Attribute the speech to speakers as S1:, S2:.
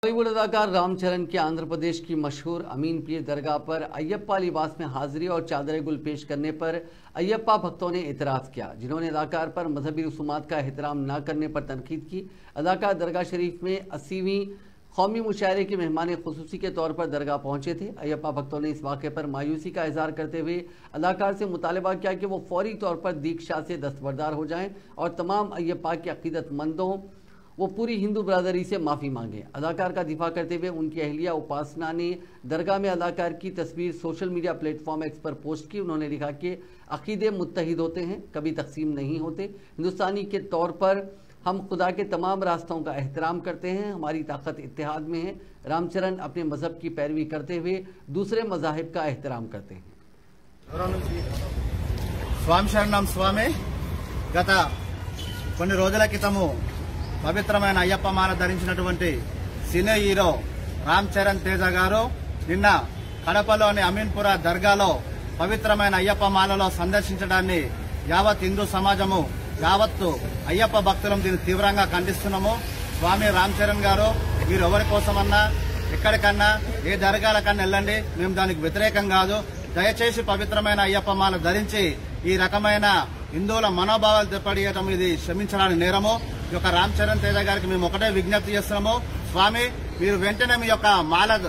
S1: बॉलीवुड अदाकार रामचरण के आंध्र प्रदेश की मशहूर अमीन पीर दरगाह पर अयप्पा लिबास में हाजिरी और चादर गुल पेश करने पर अयप्पा भक्तों ने एतराज़ किया, जिन्होंने अदाकार पर मजहबी रसूमात का एहतराम न करने पर तनकीद की। अदाकार दरगाह शरीफ में 80वीं कौमी मुशायरे के मेहमान खुसूसी के तौर पर दरगाह पहुंचे थे। अयप्पा भक्तों ने इस वाक़े पर मायूसी का इजहार करते हुए अदाकार से मुतालबा किया कि वो फौरी तौर पर दीक्षा से दस्तबरदार हो जाएं और तमाम अयप्पा के अकीदतमंदों वो पूरी हिंदू बरादरी से माफ़ी मांगे। अदाकार का दिफा करते हुए उनकी अहलिया उपासना ने दरगाह में अदाकार की तस्वीर सोशल मीडिया प्लेटफॉर्म एक्स पर पोस्ट की। उन्होंने लिखा कि अकीदे मुत्तहिद होते हैं, कभी तकसीम नहीं होते। हिंदुस्तानी के तौर पर हम खुदा के तमाम रास्तों का एहतराम करते हैं, हमारी ताकत इत्तेहाद में है। रामचरण अपने मजहब की पैरवी करते हुए दूसरे मजाहिब का एहतराम करते हैं।
S2: स्वामी शरणम स्वामी गत కొన్ని రోజుల క్రితము పవిత్రమైన అయ్యప్ప మాల ధరించినటువంటి సినీ హీరో రామ్ చరణ్ తేజ గారు నిన్న కడపలోని అమీన్పుర దర్గాలో పవిత్రమైన అయ్యప్ప మాలలో సందర్శించడాన్ని యావత్ హిందూ సమాజము యావత్తు అయ్యప్ప భక్తులం దీన్ని తీవ్రంగా ఖండిస్తున్నాము। స్వామి రామ్ చరణ్ గారు మీరు ఎవరి కోసమన్నా ఎక్కడికన్నా ఏ దర్గాలకన్నా వెళ్ళండి, మేము దానికి వ్యతిరేకం కాదు। దయచేసి పవిత్రమైన అయ్యప్ప మాల ధరించి ఈ రకమైన హిందువుల మనోభావాలు దెబ్బతీయడం ఇది క్షమించడానికి నేరము। ఈ యొక్క రామ్ చరణ్ తేజ గారికి మేము ఒకటే విజ్ఞప్తి చేస్తున్నాము, స్వామి మీరు వెంటనే మీ యొక్క మాల